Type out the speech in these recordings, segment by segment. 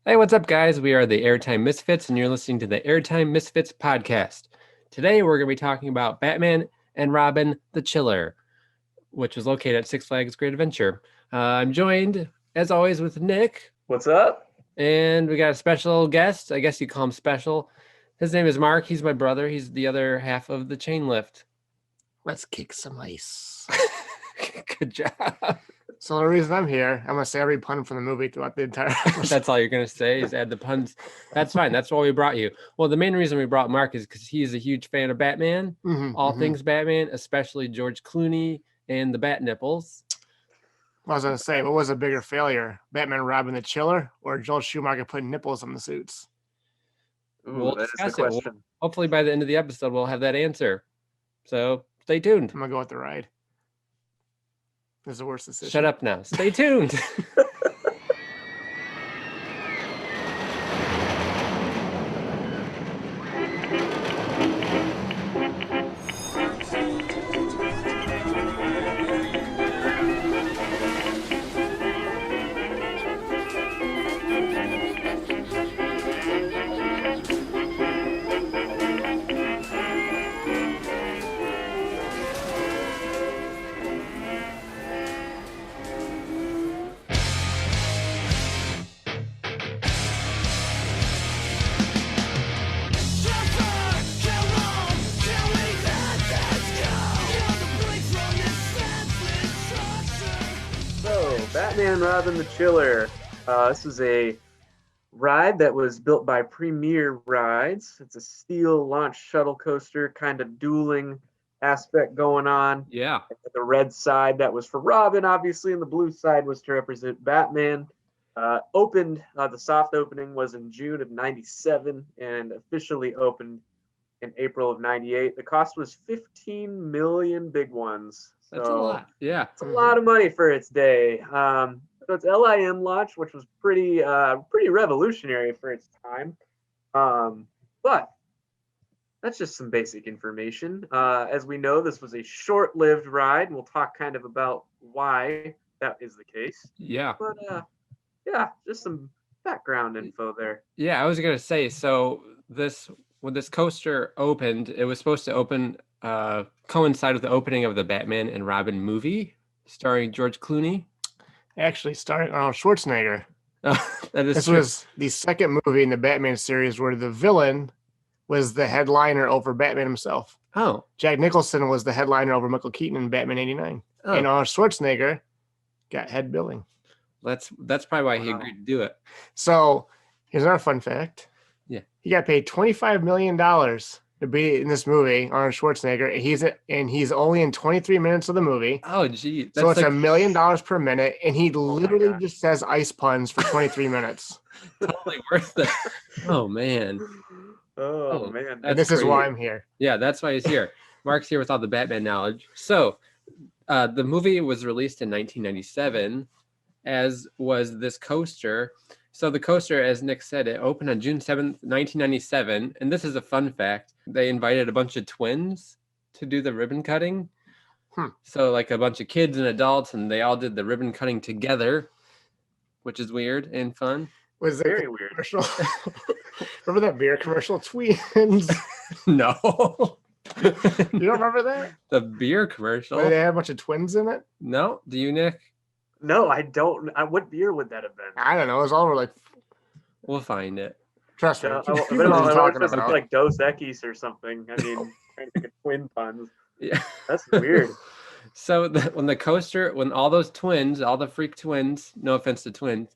Hey, what's up, guys? We are the Airtime Misfits, and you're listening to the Airtime Misfits podcast. Today, we're going to be talking about Batman and Robin the Chiller, which is located at Six Flags Great Adventure. I'm joined, as always, with Nick, What's up? and we got a special guest. I guess you call him special. His name is Mark. He's my brother. He's the other half of the chain lift. Let's kick some ice. Good job. So the reason I'm here, I'm gonna say every pun from the movie throughout the entire episode. That's all you're going to say is add the puns. That's fine. That's why we brought you. Well, the main reason we brought Mark is because he's a huge fan of Batman, all things Batman, especially George Clooney and the Bat Nipples. I was gonna say, what was a bigger failure, Batman and Robin the Chiller, or Joel Schumacher putting nipples on the suits? We'll That is discuss the it. question. Hopefully by the end of the episode, we'll have that answer. So stay tuned. I'm gonna go with the ride. This is the worst decision. Shut up now. Stay tuned. So, Batman Robin the Chiller. This is a ride that was built by Premier Rides. It's a steel launch shuttle coaster, kind of dueling aspect going on. Yeah. The red side that was for Robin, obviously, and the blue side was to represent Batman. The soft opening was in June of '97 and officially opened in April of '98. The cost was 15 million big ones. That's a lot. Yeah. It's a lot of money for its day. So it's LIM launch, which was pretty revolutionary for its time. But that's just some basic information. As we know, this was a short-lived ride. We'll talk kind of about why that is the case. Yeah. But yeah, just some background info there. Yeah, I was gonna say, so when this coaster opened, it was supposed to open coincide with the opening of the Batman and Robin movie starring George Clooney. Actually, starring Arnold Schwarzenegger. That is This true. was the second movie in the Batman series where the villain was the headliner over Batman himself. Oh. Jack Nicholson was the headliner over Michael Keaton in Batman '89, and Arnold Schwarzenegger got head billing. That's probably why he agreed to do it. So here's another fun fact. Yeah. He got paid $25 million to be in this movie, Arnold Schwarzenegger. He's only in 23 minutes of the movie. Oh, gee. So it's $1 million per minute, and he literally just says ice puns for 23 minutes. Totally worth it. Oh, man. Oh man. And this is why I'm here. Yeah, that's why he's here. Mark's here with all the Batman knowledge. So the movie was released in 1997, as was this coaster. So the coaster, as Nick said, it opened on June 7th, 1997. And this is a fun fact. They invited a bunch of twins to do the ribbon cutting. So like a bunch of kids and adults, and they all did the ribbon cutting together, which is weird and fun. Was it Very weird. commercial? Remember that beer commercial, Twins? No. You don't remember that? The beer commercial? Where they had a bunch of twins in it? No? Do you, Nick? No, I don't. What beer would that have been? I don't know. It was all over like, We'll find it. trust me. I You know what I'm talking was about. like Dos Equis or something. I mean, trying to think of twin puns. Yeah. That's weird. So when all those twins, all the freak twins, no offense to twins,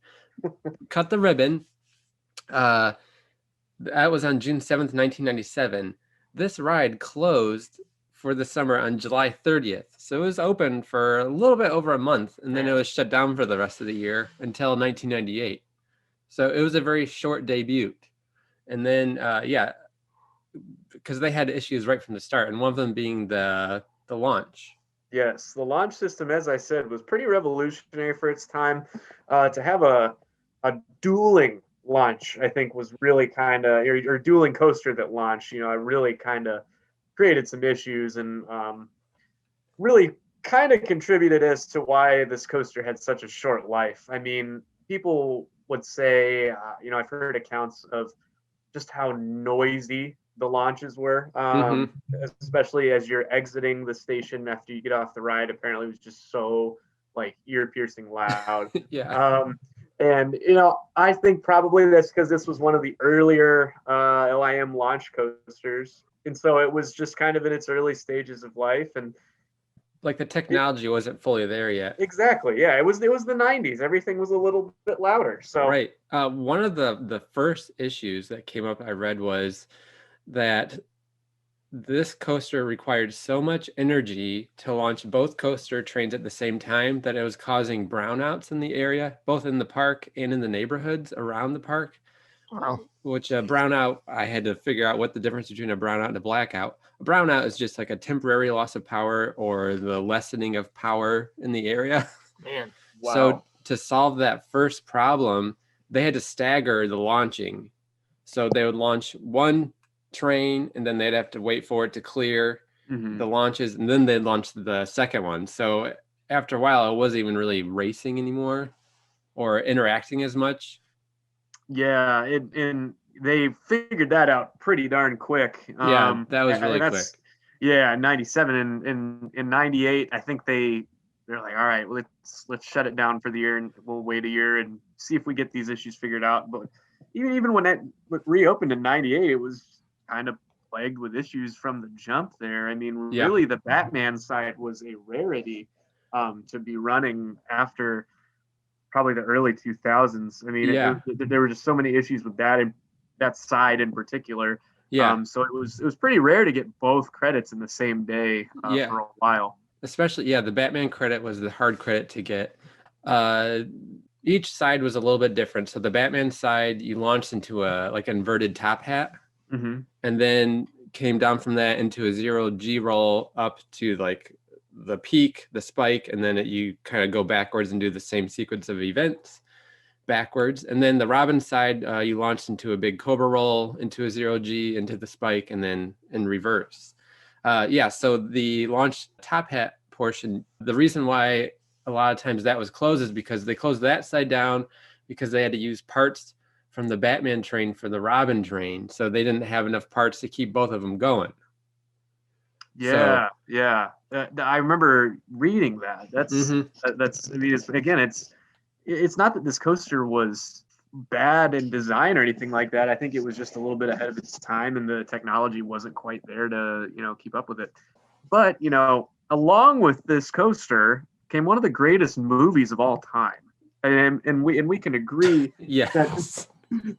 cut the ribbon, that was on June 7th, 1997. This ride closed for the summer on July 30th. So it was open for a little bit over a month, and then it was shut down for the rest of the year until 1998. So it was a very short debut. And then, because they had issues right from the start, and one of them being the launch. Yes, the launch system, as I said, was pretty revolutionary for its time. To have a dueling launch, I think, was really kind of, or dueling coaster that launched, it really kind of created some issues and really kind of contributed as to why this coaster had such a short life. I mean, people would say, I've heard accounts of just how noisy the launches were, especially as you're exiting the station after you get off the ride. Apparently, it was just so like ear-piercing loud. Yeah. And I think probably that's because this was one of the earlier LIM launch coasters, and so it was just kind of in its early stages of life, and Like the technology wasn't fully there yet. exactly, yeah, it was the 90s. Everything was a little bit louder. So Right. One of the first issues that came up I read was that this coaster required so much energy to launch both coaster trains at the same time that it was causing brownouts in the area, both in the park and in the neighborhoods around the park. Wow. Which a brownout, I had to figure out what the difference between a brownout and a blackout. A brownout is just like a temporary loss of power or the lessening of power in the area. Man. wow. So to solve that first problem, they had to stagger the launching. So they would launch one train and then they'd have to wait for it to clear the launches, and then they'd launch the second one. So after a while, it wasn't even really racing anymore or interacting as much. Yeah, and they figured that out pretty darn quick. Yeah, that was really quick. Yeah, 97 and in 98, I think they're like, all right, well, let's shut it down for the year and we'll wait a year and see if we get these issues figured out. But even when that reopened in 98, it was kind of plagued with issues from the jump there. I mean, really the Batman side was a rarity to be running after probably the early 2000s. I mean, there were just so many issues with that side in particular. Yeah. So it was pretty rare to get both credits in the same day for a while. Especially, the Batman credit was the hard credit to get. Each side was a little bit different. So the Batman side, you launched into a like inverted top hat, and then came down from that into a 0G roll up to like the peak, the spike, and then you kind of go backwards and do the same sequence of events backwards. And then the Robin side, you launched into a big Cobra roll, into a 0G, into the spike, and then in reverse. So the launch top hat portion, the reason why a lot of times that was closed is because they closed that side down because they had to use parts from the Batman train for the Robin train. So they didn't have enough parts to keep both of them going. Yeah. I remember reading that. That's I mean, it's not that this coaster was bad in design or anything like that. I think it was just a little bit ahead of its time and the technology wasn't quite there to, keep up with it. But, along with this coaster came one of the greatest movies of all time. And we can agree that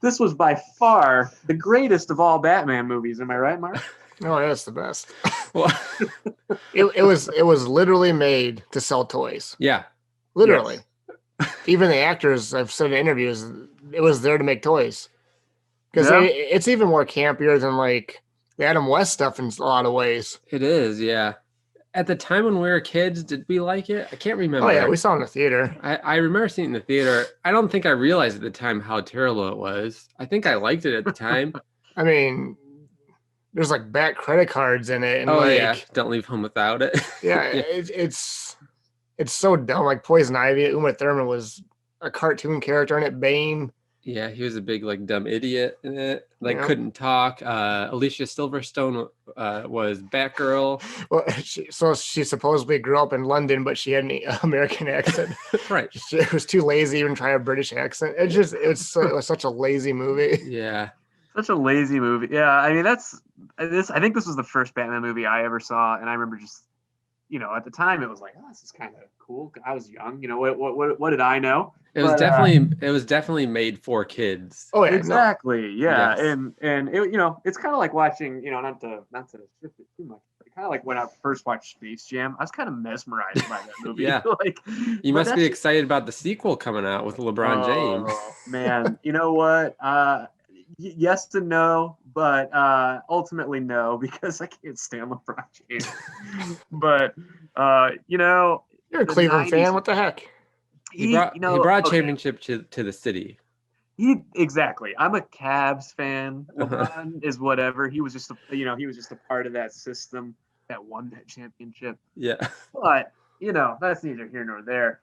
this was by far the greatest of all Batman movies. Am I right, Mark? Oh, that's the best. Well, it was literally made to sell toys. Yeah. Literally. Yes. Even the actors, I've said in interviews, it was there to make toys. Because it's even more campier than like the Adam West stuff in a lot of ways. It is, yeah. At the time when we were kids, did we like it? I can't remember. Oh, yeah, we saw it in the theater. I remember seeing it in the theater. I don't think I realized at the time how terrible it was. I think I liked it at the time. I mean, there's like Bat credit cards in it. And don't leave home without it. It's so dumb. Like Poison Ivy, Uma Thurman was a cartoon character in it. Bane. Yeah, he was a big like dumb idiot in it. Like couldn't talk. Alicia Silverstone was Batgirl. Well, she supposedly grew up in London, but she had an American accent. Right. She was too lazy to even try a British accent. It was such a lazy movie. Yeah. Such a lazy movie. Yeah, I mean I think this was the first Batman movie I ever saw, and I remember just at the time it was like, this is kind of cool. I was young. What did I know? It was definitely made for kids. Oh, yeah, exactly. No. Yeah, yes. And it, it's kind of like watching, not to shift it too much, but kind of like when I first watched Space Jam, I was kind of mesmerized by that movie. Yeah. You must be excited about the sequel coming out with LeBron James. Oh man, you know what? Yes and no, but ultimately no, because I can't stand LeBron James. But you're a Cleveland fan. What the heck? He brought championship to the city. Exactly. I'm a Cavs fan. LeBron is whatever. He was just a part of that system that won that championship. Yeah. But that's neither here nor there.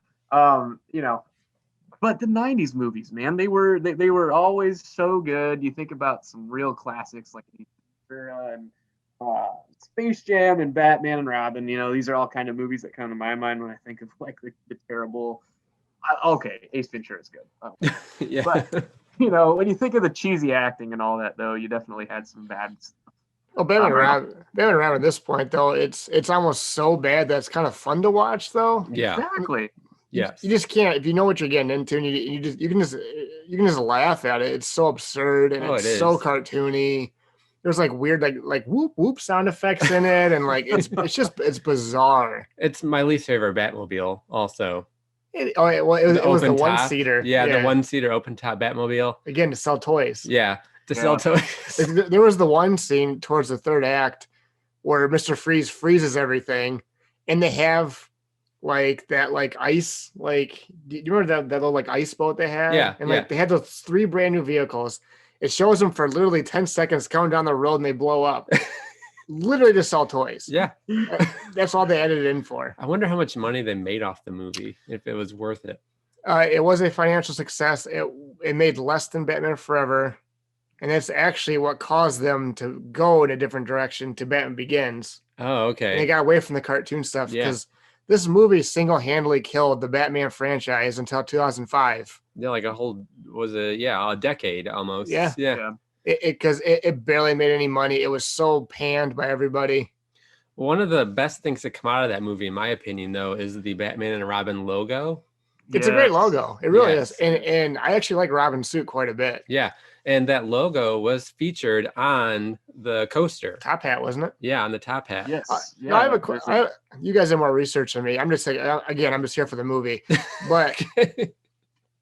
but the '90s movies, man, they were always so good. You think about some real classics like Ventura and Space Jam and Batman and Robin. You know, these are all kind of movies that come to my mind when I think of like the terrible. Okay, Ace Ventura is good. Oh. Yeah. But you know, when you think of the cheesy acting and all that, though, you definitely had some bad stuff. Well, Batman and Robin at this point, though, it's almost so bad that it's kind of fun to watch, though. Yeah. Exactly. Yes. You just can't, if you know what you're getting into, and you can just laugh at it. It's so absurd and it's so cartoony. There's like weird like whoop whoop sound effects in it, and like it's bizarre. It's my least favorite Batmobile, also. It was the one-seater. Yeah, the one-seater open-top Batmobile. Again, to sell toys. Yeah, to sell toys. There was the one scene towards the third act where Mr. Freeze freezes everything, and they have like that like ice, like, do you remember that little like ice boat they had? Yeah. And like they had those 3 brand new vehicles. It shows them for literally 10 seconds coming down the road and they blow up. Literally to sell toys. Yeah. That's all they edited in for. I wonder how much money they made off the movie, if it was worth it. It was a financial success. It made less than Batman Forever. And that's actually what caused them to go in a different direction to Batman Begins. Oh, okay. And they got away from the cartoon stuff because this movie single-handedly killed the Batman franchise until 2005. Yeah, like a decade almost. Yeah. Yeah. Because it barely made any money. It was so panned by everybody. One of the best things that come out of that movie, in my opinion, though, is the Batman and Robin logo. It's a great logo. It really is. And I actually like Robin's suit quite a bit. Yeah. And that logo was featured on the coaster. Top hat, wasn't it? Yeah, on the top hat. Yes. I have you guys have more research than me. I'm just saying, again, I'm just here for the movie. But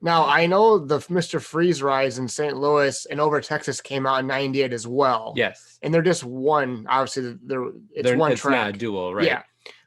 now I know the Mr. Freeze Rise in St. Louis and Over Texas came out in '98 as well. Yes. And they're just one, obviously it's one track. Not a dual, right? Yeah.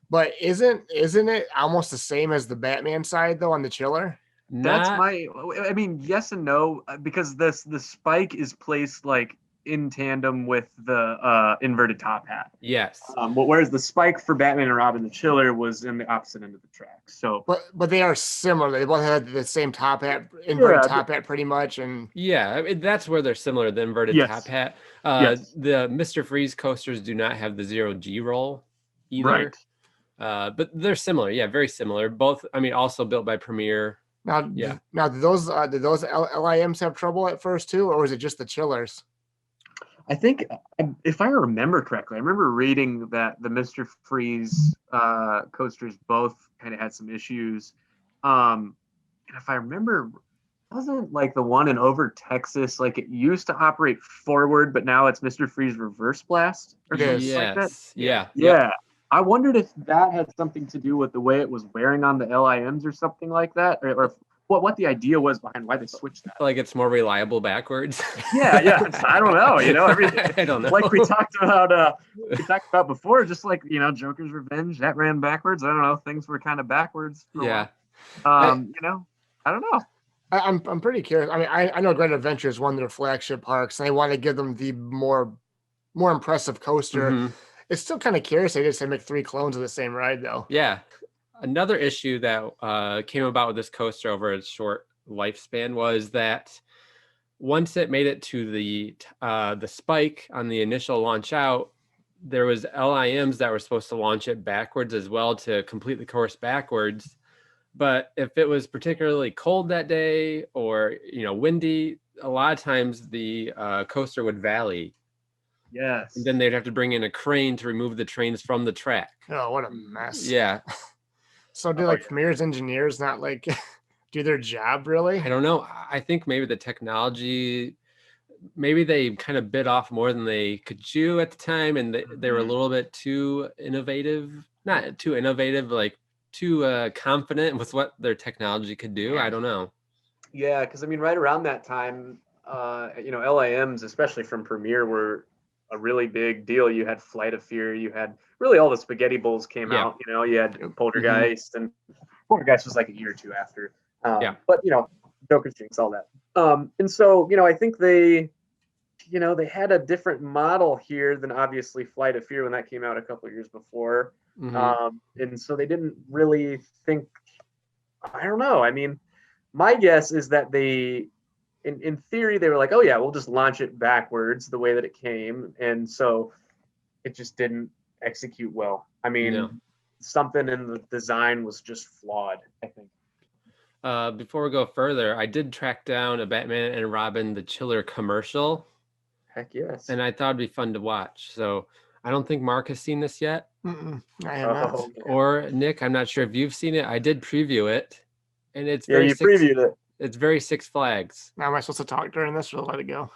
But isn't it almost the same as the Batman side though on the chiller? I mean, yes and no, because the spike is placed like in tandem with the inverted top hat. Yes. Whereas the spike for Batman and Robin, the chiller, was in the opposite end of the track. So, but they are similar. They both had the same top hat, inverted top hat, pretty much. And I mean, that's where they're similar. The inverted top hat. The Mr. Freeze coasters do not have the 0G roll either. Right. But they're similar. Yeah, very similar. Both. I mean, also built by Premier. Now, did those LIMs have trouble at first too, or was it just the chillers? I think, if I remember correctly, I remember reading that the Mr. Freeze coasters both kind of had some issues. And if I remember, wasn't like the one in Over Texas, like it used to operate forward, but now it's Mr. Freeze Reverse Blast or something like that? Yeah. I wondered if that had something to do with the way it was wearing on the LIMs or something like that, or what the idea was behind why they switched that. Like it's more reliable backwards. Yeah. I don't know. Everything. I don't know. Like we talked about before, just like Joker's Revenge, that ran backwards. I don't know. Things were kind of backwards. I don't know. I'm pretty curious. I mean, I know Great Adventure is one of their flagship parks, and they want to give them the more impressive coaster. Mm-hmm. It's still kind of curious. They just make 3 clones of the same ride, though. Yeah. Another issue that came about with this coaster over its short lifespan was that once it made it to the spike on the initial launch out, there was LIMs that were supposed to launch it backwards as well to complete the course backwards. But if it was particularly cold that day or windy, a lot of times the coaster would valley. Yes. And then they'd have to bring in a crane to remove the trains from the track. Oh, what a mess. Yeah. So do Premier's engineers not do their job really? I don't know. I think maybe the technology, maybe they kind of bit off more than they could chew at the time. And they were a little bit too innovative, not too innovative, like too confident with what their technology could do. I don't know. Yeah. Cause I mean, right around that time, LIMs, especially from Premier, were a really big deal. You had Flight of Fear, you had really all the Spaghetti Bowls came out, you had Poltergeist, and Poltergeist was like a year or two after. But Joker's Jinx, all that. And so, I think they had a different model here than obviously Flight of Fear when that came out a couple of years before. Mm-hmm. And so they didn't really think, I don't know. I mean, My guess is that in theory, they were like, oh yeah, we'll just launch it backwards the way that it came. And so it just didn't execute well. I mean, something in the design was just flawed, I think. Before we go further, I did track down a Batman and Robin the Chiller commercial. Heck yes. And I thought it'd be fun to watch. So I don't think Mark has seen this yet. I have not. Man. Or Nick, I'm not sure if you've seen it. I did preview it. And it's previewed it. It's very Six Flags. Now am I supposed to talk during this or let it go?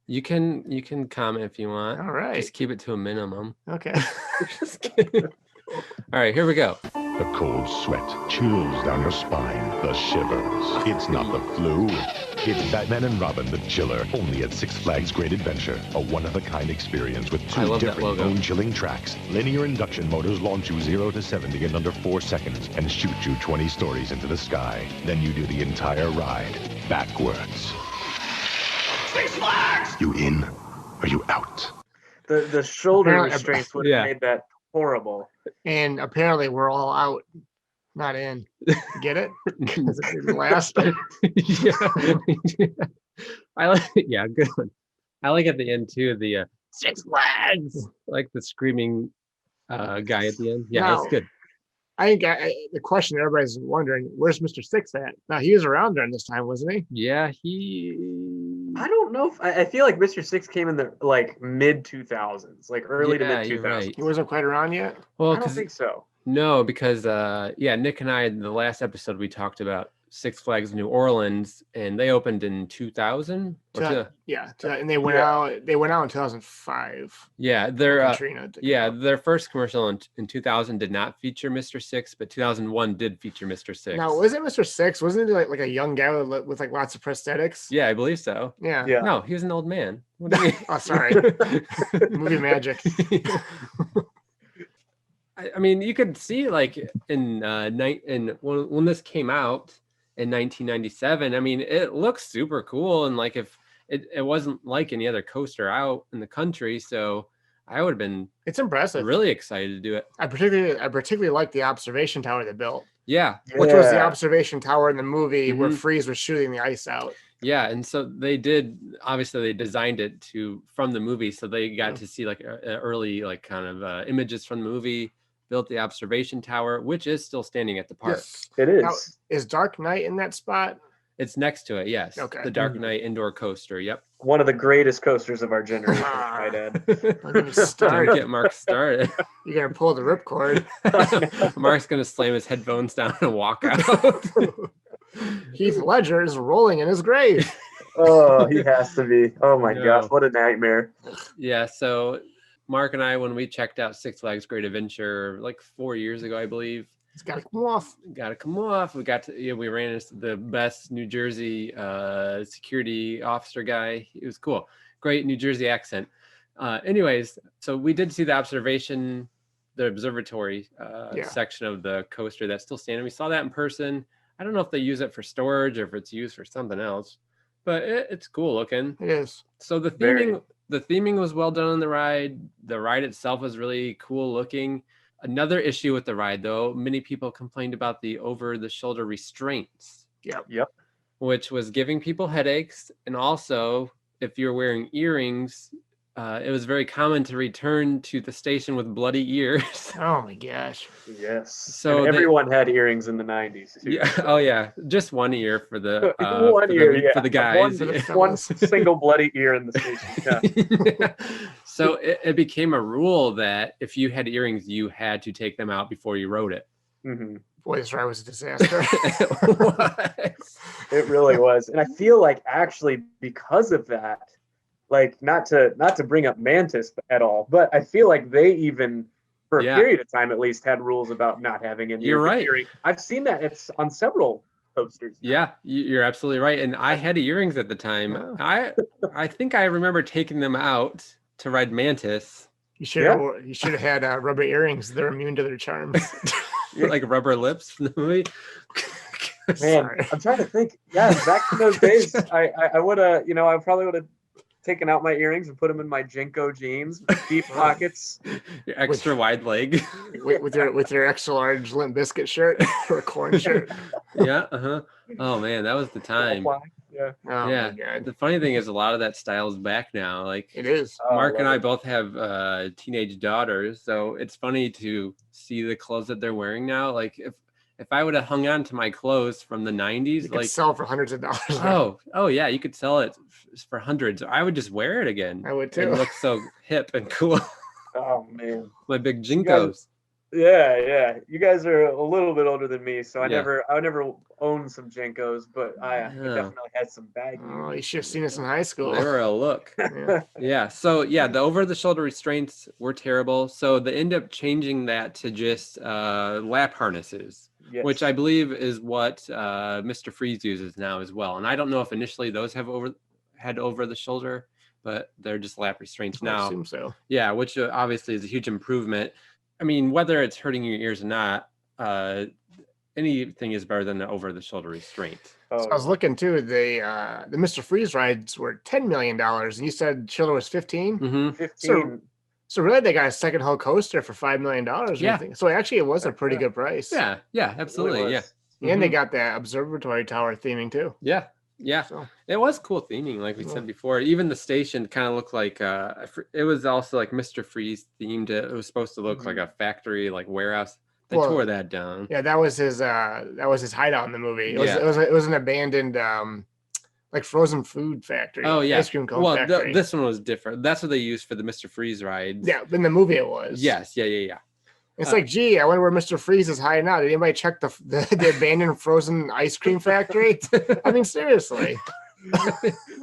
You can comment if you want. All right. Just keep it to a minimum. Okay. Just kidding. All right, here we go. The cold sweat chills down your spine. The shivers. It's not the flu. It's Batman and Robin the Chiller. Only at Six Flags Great Adventure. A one-of-a-kind experience with two different bone-chilling tracks. Linear induction motors launch you 0 to 70 in under 4 seconds and shoot you 20 stories into the sky. Then you do the entire ride backwards. Six Flags! You in or you out? The shoulder restraints would have made that horrible. And apparently we're all out, not in. Get it? Because it didn't last. Yeah, good one. I like at the end too, the Six Flags, like the screaming guy at the end. Yeah, that's good. I think the question everybody's wondering, where's Mr. Six at? Now, he was around during this time, wasn't he? Yeah, I don't know. I feel like Mr. Six came in the like mid 2000s, like early to mid 2000s. Right. He wasn't quite around yet? Well, I don't think so. No, because Nick and I, in the last episode, we talked about Six Flags New Orleans, and they opened in 2000. And they went out. They went out in 2005. Yeah, their first commercial in 2000 did not feature Mr. Six, but 2001 did feature Mr. Six. Now, was it Mr. Six? Wasn't it like a young guy with like lots of prosthetics? Yeah, I believe so. Yeah. No, he was an old man. What do you mean? Oh, sorry. Movie magic. I mean, you could see like when this came out in 1997. I mean, it looks super cool, and like if it wasn't like any other coaster out in the country, so I would have been. It's impressive. Really excited to do it. I particularly like the observation tower they built. Yeah, which was the observation tower in the movie where Freeze was shooting the ice out. Yeah, and so they designed it from the movie, so they got to see like early like kind of images from the movie. Built the observation tower, which is still standing at the park. Yes, it is. Now, is Dark Knight in that spot? It's next to it, yes. Okay. The Dark Knight indoor coaster, yep. One of the greatest coasters of our generation, my dad. Don't get Mark started. You're going to pull the ripcord. Mark's going to slam his headphones down and walk out. Heath Ledger is rolling in his grave. Oh, he has to be. Oh my gosh, what a nightmare. Yeah, so Mark and I, when we checked out Six Flags Great Adventure like 4 years ago, I believe. It's got to come off. We ran into the best New Jersey security officer guy. It was cool. Great New Jersey accent. Anyways, so we did see the observatory section of the coaster that's still standing. We saw that in person. I don't know if they use it for storage or if it's used for something else, but it's cool looking. It is. So the theming was well done on the ride. The ride itself was really cool looking. Another issue with the ride, though, many people complained about the over-the-shoulder restraints. Yep. Which was giving people headaches. And also, if you're wearing earrings, it was very common to return to the station with bloody ears. Oh, my gosh. Yes. So and everyone had earrings in the 90s, too. Yeah. Oh, yeah. Just one ear for the for the guys. One single bloody ear in the station. Yeah. So it became a rule that if you had earrings, you had to take them out before you rode it. Mm-hmm. Boy, this ride was a disaster. It really was. And I feel like actually because of that, like not to bring up Mantis at all, but I feel like they even for a period of time at least had rules about not having an ear. You're right. I've seen that it's on several coasters. Yeah, you're absolutely right. And I had earrings at the time. I think I remember taking them out to ride Mantis. You should have had rubber earrings. They're immune to their charms. Like rubber lips from the movie. Man, I'm trying to think. Yeah, back in those days, I would have, I probably would have taking out my earrings and put them in my Jinko jeans, deep pockets. Your extra wide leg. with your extra large Limp Biscuit shirt or corn shirt. Yeah. Oh man, that was the time. Yeah. Oh Yeah. my God. The funny thing is, a lot of that style is back now. Like It is. Mark and I both have teenage daughters, so it's funny to see the clothes that they're wearing now. Like if I would have hung on to my clothes from the 90s, you could sell for hundreds of dollars. Oh yeah, you could sell it for hundreds. I would just wear it again. I would too. It looks so hip and cool. Oh man, my big Jinkos. Yeah. You guys are a little bit older than me, so I Yeah. never owned some Jinkos, but I definitely had some baggy. Oh, you should have seen us in high school. They were a look. Yeah. So yeah, the over-the-shoulder restraints were terrible. So they end up changing that to just lap harnesses. Yes. Which I believe is what Mr. Freeze uses now as well. And I don't know if initially those had over the shoulder, but they're just lap restraints now. I assume so. Yeah, which obviously is a huge improvement. I mean, whether it's hurting your ears or not, anything is better than the over the shoulder restraint. So I was looking too. The Mr. Freeze rides were $10 million, and you said Chiller was 15. Mm-hmm. 15. So really, they got a second hull coaster for $5 million. Yeah. So actually, it was a pretty good price. Yeah, absolutely. Really Yeah. And they got that observatory tower theming too. Yeah. So It was cool theming, like we said before. Even the station kind of looked like it was also like Mr. Freeze themed. It was supposed to look like a factory, like warehouse. They tore that down. Yeah, that was his hideout in the movie. It was an abandoned like frozen food factory. Oh yeah, ice cream cone factory. This one was different. That's what they used for the Mr. Freeze rides. Yeah, in the movie it was. Yes, yeah. It's like, gee, I wonder where Mr. Freeze is hiding out. Did anybody check the abandoned frozen ice cream factory? I mean, seriously.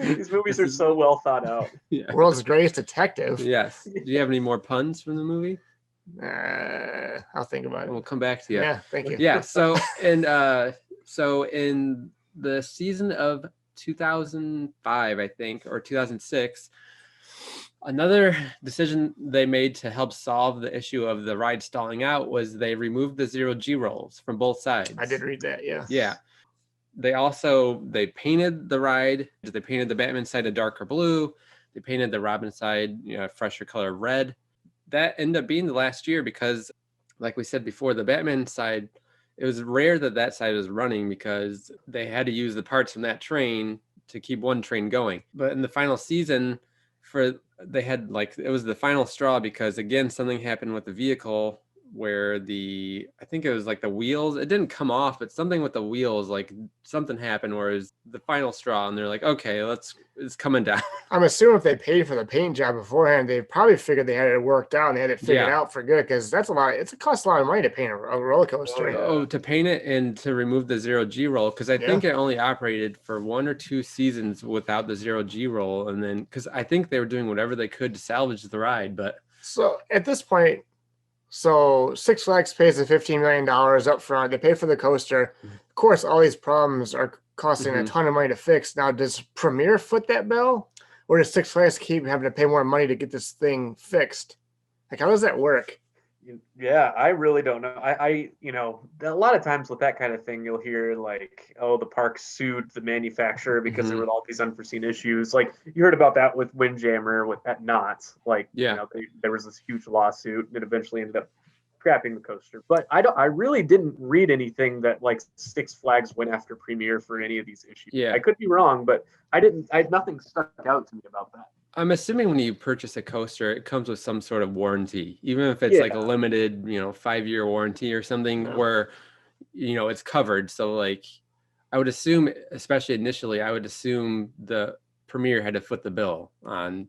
These movies are so well thought out. Yeah. World's greatest detective. Yes. Do you have any more puns from the movie? I'll think about it. We'll come back to you. Yeah, thank you. Yeah. So in the season of 2005, I think, or 2006, another decision they made to help solve the issue of the ride stalling out was they removed the 0G rolls from both sides. I did read that, yeah. Yeah. They painted the ride. They painted the Batman side a darker blue. They painted the Robin side, fresher color red. That ended up being the last year because, like we said before, the Batman side, it was rare that side was running because they had to use the parts from that train to keep one train going. But in the final season, it was the final straw because, again, something happened with the vehicle where I think it was like the wheels, it didn't come off, but something with the wheels, like something happened where it was the final straw and they're like, okay, it's coming down. I'm assuming if they paid for the paint job beforehand, they probably figured they had it worked out and they had it figured out for good because it costs a lot of money to paint a roller coaster. To paint it and to remove the 0G roll, because I think it only operated for 1 or 2 seasons without the 0G roll, and then because I think they were doing whatever they could to salvage the ride. But so at this point, Six Flags pays the $15 million up front. They pay for the coaster. Of course, all these problems are costing a ton of money to fix. Now, does Premier foot that bill? Or does Six Flags keep having to pay more money to get this thing fixed? Like, how does that work? Yeah, I really don't know. I a lot of times with that kind of thing, you'll hear like, oh, the park sued the manufacturer because there were all these unforeseen issues. Like you heard about that with Windjammer at Knott's. Like, there was this huge lawsuit that eventually ended up scrapping the coaster. But I really didn't read anything that like Six Flags went after Premier for any of these issues. Yeah, I could be wrong, but nothing stuck out to me about that. I'm assuming when you purchase a coaster, it comes with some sort of warranty, even if it's like a limited, 5-year warranty or something where, it's covered. So like, I would assume, especially initially, I would assume the Premier had to foot the bill on,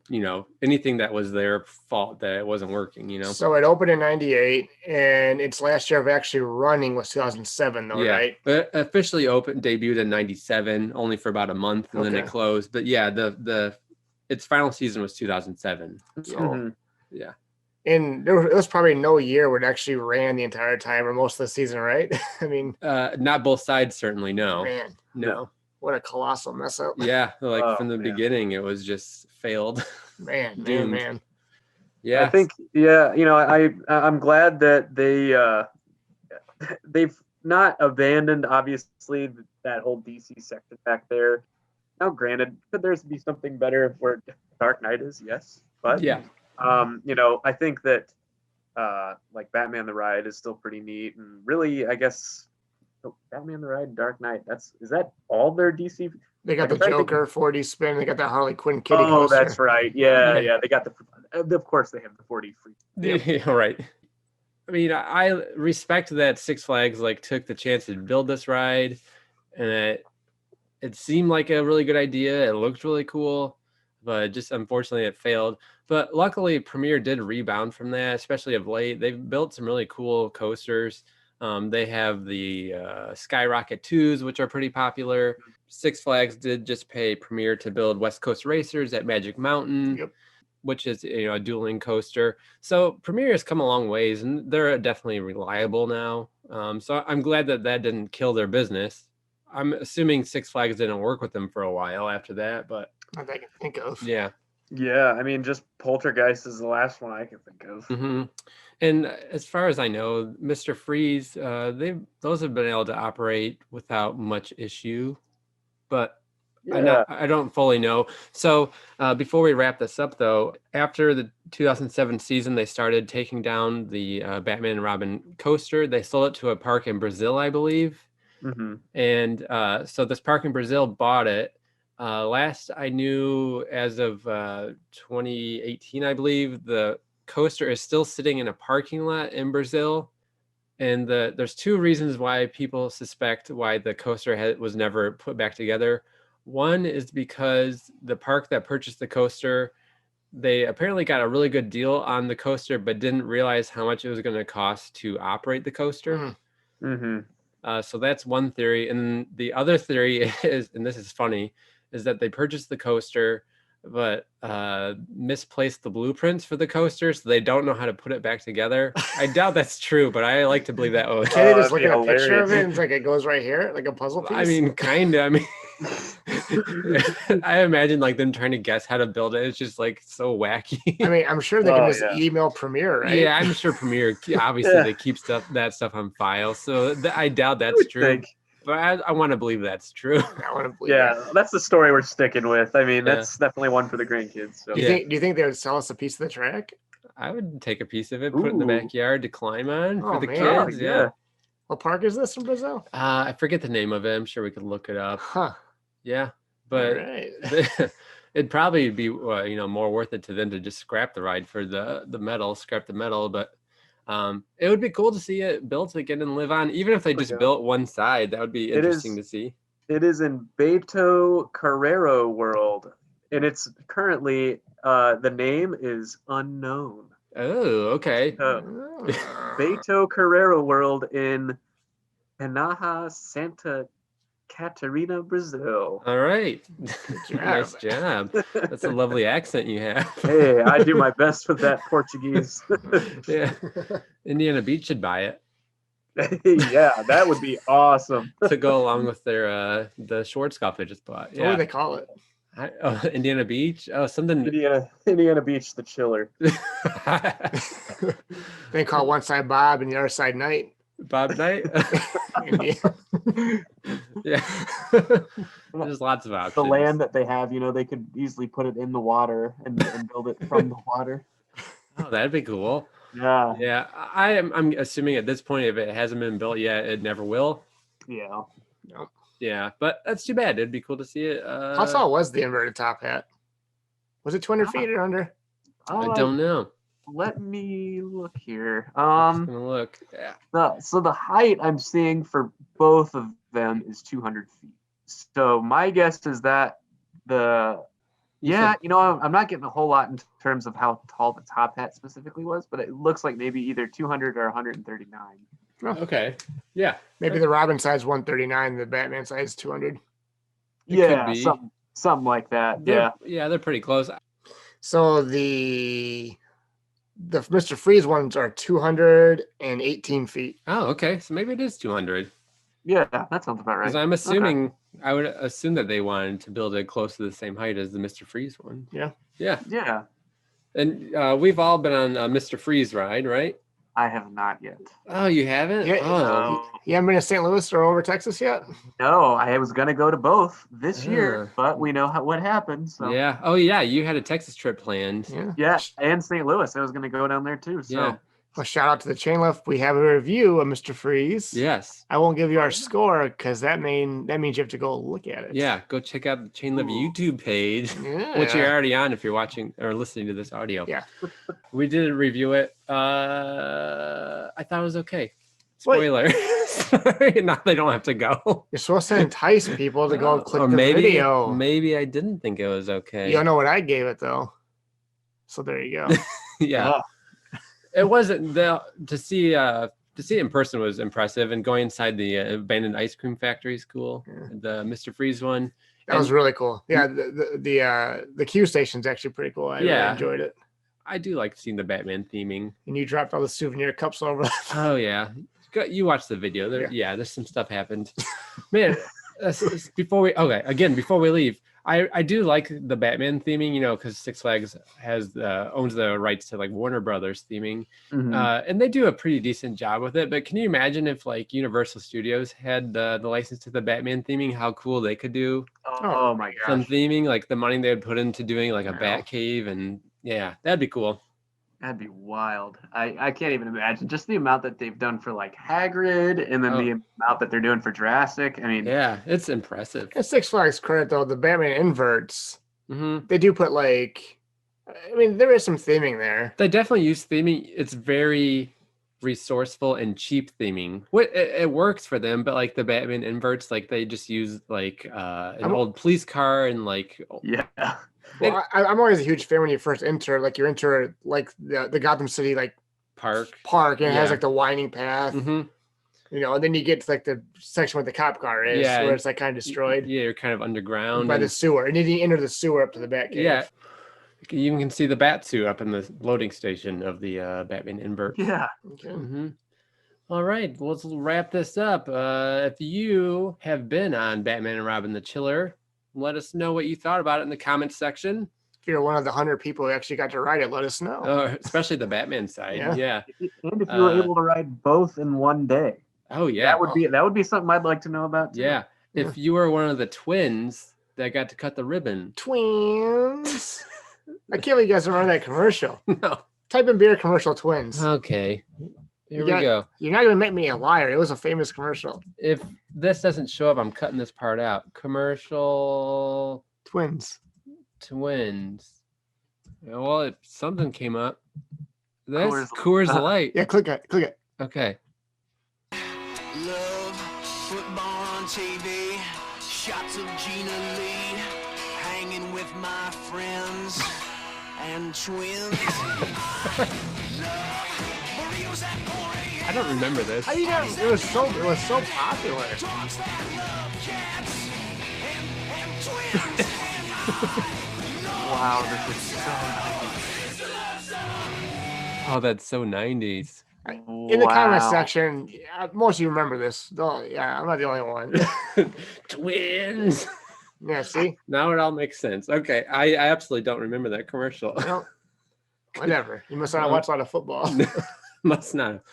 anything that was their fault that it wasn't working, So it opened in 98 and its last year of actually running was 2007 though, right? But officially debuted in 97, only for about a month and then it closed. But yeah, its final season was 2007. So, yeah. And there was probably no year where it actually ran the entire time or most of the season, right? I mean, not both sides, certainly. No. Man, no. What a colossal mess up. Yeah. Like from the beginning, it was just failed. Man. Yeah. I think, I'm glad that they've not abandoned, obviously, that whole DC section back there. Now, granted, could there be something better where Dark Knight is? Yes, but Yeah. I think that like Batman the Ride is still pretty neat, and really, I guess Batman the Ride, Dark Knight. Is that all their DC? They got the Joker 4D spin. They got that Harley Quinn kitty Oh, coaster. that's right. Yeah. They got of course, they have the 4D free. Yeah, right. I mean, I respect that Six Flags like took the chance to build this ride, and it seemed like a really good idea. It looked really cool, but just unfortunately it failed. But luckily, Premier did rebound from that, especially of late. They've built some really cool coasters. They have the Skyrocket 2s, which are pretty popular. Six Flags did just pay Premier to build West Coast Racers at Magic Mountain, which is a dueling coaster. So Premier has come a long ways, and they're definitely reliable now. So I'm glad that didn't kill their business. I'm assuming Six Flags didn't work with them for a while after that, but I can think of. Yeah, I mean, just Poltergeist is the last one I can think of. Mm-hmm. And as far as I know, Mr. Freeze, those have been able to operate without much issue, but I don't fully know. So before we wrap this up, though, after the 2007 season, they started taking down the Batman and Robin coaster. They sold it to a park in Brazil, I believe. Mm-hmm. And so this park in Brazil bought it. Last I knew, as of 2018, I believe, the coaster is still sitting in a parking lot in Brazil. And there's two reasons why people suspect why the coaster was never put back together. One is because the park that purchased the coaster, they apparently got a really good deal on the coaster, but didn't realize how much it was going to cost to operate the coaster. Mm-hmm. So that's one theory. And the other theory is, and this is funny, is that they purchased the coaster, but misplaced the blueprints for the coaster, so they don't know how to put it back together. I doubt that's true, but I like to believe that. Can they just look at a picture of it and it's like it goes right here, like a puzzle piece? I mean, kind of. I mean, I imagine like them trying to guess how to build it. It's just like so wacky. I mean, I'm sure they can just email Premier, right? Yeah, I'm sure Premier, obviously they keep that stuff on file, so I doubt that's true. But I want to believe that's true. I want to believe that's the story we're sticking with. I mean, that's definitely one for the grandkids. So. Do you think they would sell us a piece of the track? I would take a piece of it, put it in the backyard to climb on for the kids. Yeah. What park is this in Brazil? I forget the name of it. I'm sure we could look it up. Huh. Yeah, but it'd probably be more worth it to them to just scrap the ride for the metal, scrap the metal, but. It would be cool to see it built again and live on, even if they just built one side. That would be interesting to see. It is in Beto Carrero World, and it's currently the name is unknown. Oh, okay. Beto Carrero World in Panaha, Santa Catarina, Brazil. All right. Nice job. That's a lovely accent you have. Hey, I do my best with that Portuguese. Yeah. Indiana Beach should buy it. Yeah, that would be awesome. To go along with their the Schwarzkopf they just bought. Yeah. What do they call it? Indiana Beach? Oh, something. Indiana Beach, the chiller. They call one side Bob and the other side Knight. Bob Knight? Yeah. There's lots of options. The land that they have, they could easily put it in the water and build it from the water. Oh, that'd be cool. Yeah. Yeah. I'm assuming at this point, if it hasn't been built yet, it never will. Yeah. No. Yeah, but that's too bad. It'd be cool to see it. How tall was the inverted top hat? Was it 200 feet or under? I don't know. Let me look here. I'm gonna look. Yeah. So the height I'm seeing for both of them is 200 feet. So my guess is that I'm not getting a whole lot in terms of how tall the top hat specifically was, but it looks like maybe either 200 or 139. Oh, okay. Yeah. Maybe the Robin side's 139, the Batman side's 200. Yeah, something like that. Yeah, they're pretty close. So the Mr. Freeze ones are 218 feet. Oh, okay. So maybe it is 200. Yeah, that sounds about right. Because I'm assuming, I would assume that they wanted to build it close to the same height as the Mr. Freeze one. Yeah. Yeah. Yeah. And we've all been on a Mr. Freeze ride, right? I have not yet. Oh, you haven't? Yeah, Oh. You haven't been to St. Louis or over Texas yet? No, I was gonna go to both this year, but we know what happened. So yeah. Oh yeah, you had a Texas trip planned. Yeah, and St. Louis. I was gonna go down there too. So yeah. Well, shout out to the Chain Lift. We have a review of Mr. Freeze. Yes. I won't give you our score because that means you have to go look at it. Yeah, go check out the Chain Lift YouTube page, which you're already on if you're watching or listening to this audio. Yeah. We did review it. I thought it was okay. Spoiler. Sorry, now they don't have to go. You're supposed to entice people to go click the video. Maybe I didn't think it was okay. You don't know what I gave it though. So there you go. Yeah. It wasn't to see it in person was impressive, and going inside the abandoned ice cream factory is cool. Yeah. The Mr. Freeze one. That was really cool. Yeah, the Q station's actually pretty cool. I really enjoyed it. I do like seeing the Batman theming. And you dropped all the souvenir cups over. Oh yeah. You watched the video. There's some stuff happened. Man, before we leave, I do like the Batman theming, because Six Flags owns the rights to like Warner Brothers theming, and they do a pretty decent job with it. But can you imagine if like Universal Studios had the license to the Batman theming? How cool they could do! Oh my gosh! Some theming, like the money they would put into doing like a Bat Cave, and that'd be cool. That'd be wild. I can't even imagine just the amount that they've done for like Hagrid, and then the amount that they're doing for Jurassic. I mean, it's impressive. And Six Flags credit though, the Batman inverts, they do put there is some theming there. They definitely use theming. It's very resourceful and cheap theming. It works for them, but like the Batman inverts, like they just use like an old police car and like Well, I'm always a huge fan when you first enter, like you enter like the Gotham City like park, and it has like the winding path, and then you get to like the section where the cop car is, where it's like kind of destroyed. Yeah, you're kind of underground by the sewer, and then you enter the sewer up to the Batcave. Yeah, you can see the bat suit up in the loading station of the Batman invert. Yeah. Okay. All right, let's wrap this up. If you have been on Batman and Robin the Chiller, let us know what you thought about it in the comments section. If you're one of the 100 people who actually got to ride it, let us know. Especially the Batman side. Yeah. And if you were able to ride both in one day. Oh yeah. That would be something I'd like to know about too. Yeah. If you were one of the twins that got to cut the ribbon. Twins. I can't believe you guys remember that commercial. No. Type in beer commercial twins. Okay. Here we go. You're not going to make me a liar. It was a famous commercial. If this doesn't show up, I'm cutting this part out. Commercial. Twins. Well, something came up. This Coors Light. Yeah, click it. Okay. Love, football on TV, shots of Gina Lee, hanging with my friends and twins. I don't remember this. How do you know? It was so popular. Wow, this is so nice. Oh, that's so 90s. In the comment section, most of you remember this. I'm not the only one. Twins. Yeah, see? Now it all makes sense. Okay, I absolutely don't remember that commercial. Well, whatever. You must not watch a lot of football. Must not.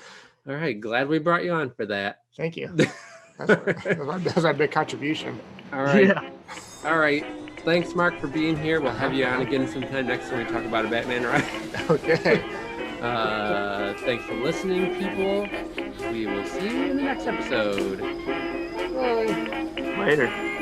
All right, glad we brought you on for that. Thank you. That's our big contribution. All right. Yeah. All right. Thanks, Mark, for being here. We'll have you on again sometime next time we talk about a Batman ride. Okay. Thanks for listening, people. We will see you in the next episode. Bye. Later.